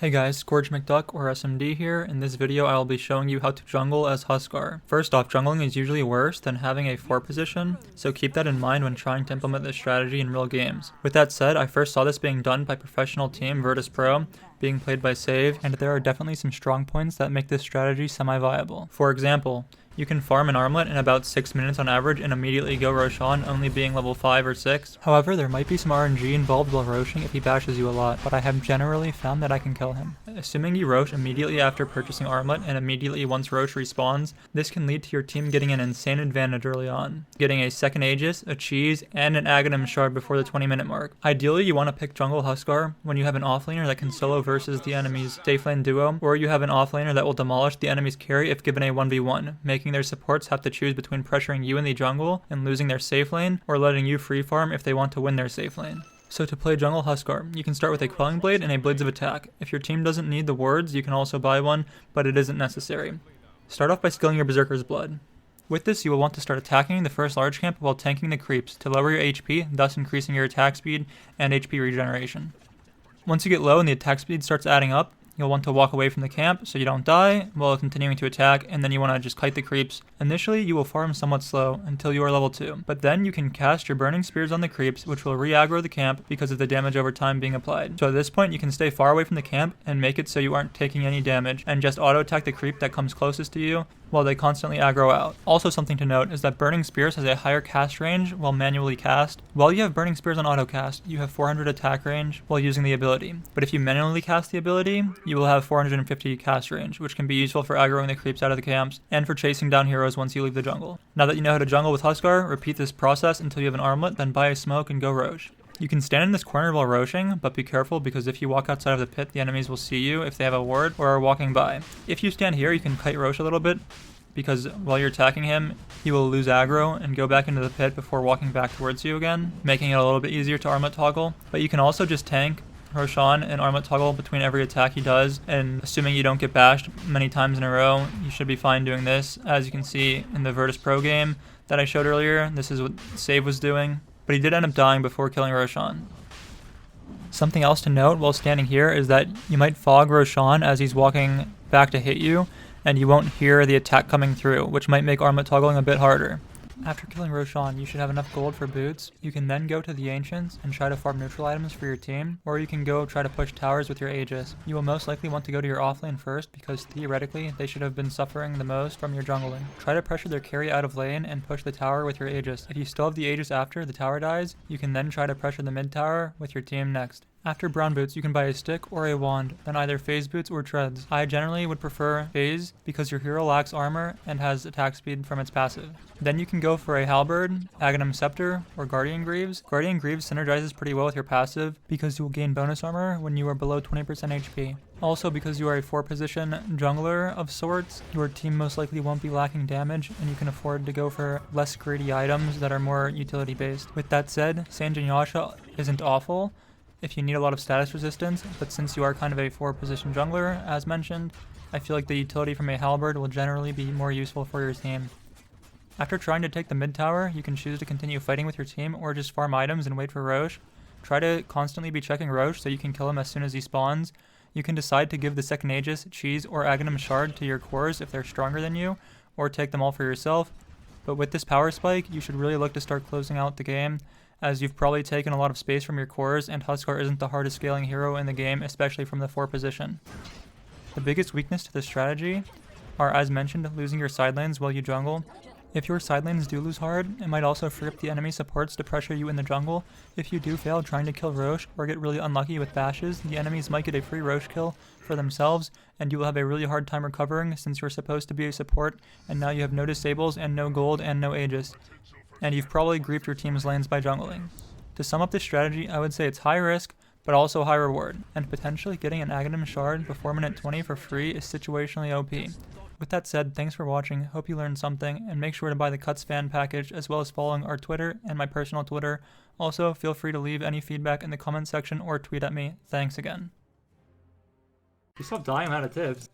Hey guys, Scourge McDuck or SMD here. In this video I will be showing you how to jungle as Huskar. First off, jungling is usually worse than having a 4 position, so keep that in mind when trying to implement this strategy in real games. With that said, I first saw this being done by professional team Virtus Pro, being played by Save, and there are definitely some strong points that make this strategy semi-viable. For example, you can farm an armlet in about 6 minutes on average and immediately go Roshan, only being level 5 or 6. However, there might be some RNG involved while roshing if he bashes you a lot, but I have generally found that I can kill him. Assuming you rosh immediately after purchasing armlet and immediately once rosh respawns, this can lead to your team getting an insane advantage early on, getting a second Aegis, a cheese, and an Aegis shard before the 20-minute mark. Ideally, you want to pick jungle Huskar when you have an offlaner that can solo versus the enemy's safe lane duo, or you have an offlaner that will demolish the enemy's carry if given a 1v1, making their supports have to choose between pressuring you in the jungle and losing their safe lane, or letting you free farm if they want to win their safe lane. So to play jungle Huskar, you can start with a Quelling Blade and a Blades of Attack. If your team doesn't need the wards, you can also buy one, but it isn't necessary. Start off by skilling your Berserker's Blood. With this, you will want to start attacking the first large camp while tanking the creeps to lower your HP, thus increasing your attack speed and HP regeneration. Once you get low and the attack speed starts adding up, you'll want to walk away from the camp so you don't die while continuing to attack, and then you want to just kite the creeps. Initially, you will farm somewhat slow until you are level 2, but then you can cast your burning spears on the creeps, which will re-aggro the camp because of the damage over time being applied. So at this point, you can stay far away from the camp and make it so you aren't taking any damage, and just auto-attack the creep that comes closest to you while they constantly aggro out. Also something to note is that Burning Spears has a higher cast range while manually cast. While you have Burning Spears on auto cast, you have 400 attack range while using the ability. But if you manually cast the ability, you will have 450 cast range, which can be useful for aggroing the creeps out of the camps and for chasing down heroes once you leave the jungle. Now that you know how to jungle with Huskar, repeat this process until you have an armlet, then buy a smoke and go Rosh. You can stand in this corner while roshing, but be careful because if you walk outside of the pit, the enemies will see you if they have a ward or are walking by. If you stand here, you can kite Rosh a little bit, because while you're attacking him, he will lose aggro and go back into the pit before walking back towards you again, making it a little bit easier to armlet toggle. But you can also just tank Roshan and armlet toggle between every attack he does, and assuming you don't get bashed many times in a row, you should be fine doing this. As you can see in the Virtus Pro game that I showed earlier, this is what Save was doing, but he did end up dying before killing Roshan. Something else to note while standing here is that you might fog Roshan as he's walking back to hit you, and you won't hear the attack coming through, which might make armlet toggling a bit harder. After killing Roshan, you should have enough gold for boots. You can then go to the Ancients and try to farm neutral items for your team, or you can go try to push towers with your Aegis. You will most likely want to go to your offlane first because theoretically they should have been suffering the most from your jungling. Try to pressure their carry out of lane and push the tower with your Aegis. If you still have the Aegis after the tower dies, you can then try to pressure the mid tower with your team next. After brown boots, you can buy a stick or a wand, then either phase boots or treads. I generally would prefer phase because your hero lacks armor and has attack speed from its passive. Then you can go for a halberd, Aghanim scepter, or Guardian Greaves. Guardian Greaves synergizes pretty well with your passive because you will gain bonus armor when you are below 20% HP. Also, because you are a 4-position jungler of sorts, your team most likely won't be lacking damage, and you can afford to go for less greedy items that are more utility based. With that said, Sanjin Yasha isn't awful if you need a lot of status resistance, but since you are kind of a 4-position jungler, as mentioned, I feel like the utility from a halberd will generally be more useful for your team. After trying to take the mid tower, you can choose to continue fighting with your team or just farm items and wait for Rosh. Try to constantly be checking Rosh so you can kill him as soon as he spawns. You can decide to give the second Aegis, cheese, or Aghanim shard to your cores if they're stronger than you, or take them all for yourself. But with this power spike, you should really look to start closing out the game, as you've probably taken a lot of space from your cores, and Huskar isn't the hardest scaling hero in the game, especially from the 4 position. The biggest weakness to this strategy are, as mentioned, losing your side lanes while you jungle. If your side lanes do lose hard, it might also free up the enemy supports to pressure you in the jungle. If you do fail trying to kill Rosh or get really unlucky with bashes, the enemies might get a free Rosh kill for themselves, and you will have a really hard time recovering since you're supposed to be a support, and now you have no disables and no gold and no Aegis. And you've probably griefed your team's lanes by jungling. To sum up this strategy, I would say it's high risk, but also high reward, and potentially getting an Aghanim shard before minute 20 for free is situationally OP. With that said, thanks for watching, hope you learned something, and make sure to buy the Cuts fan package as well as following our Twitter and my personal Twitter. Also, feel free to leave any feedback in the comment section or tweet at me. Thanks again. You still dying out of tips.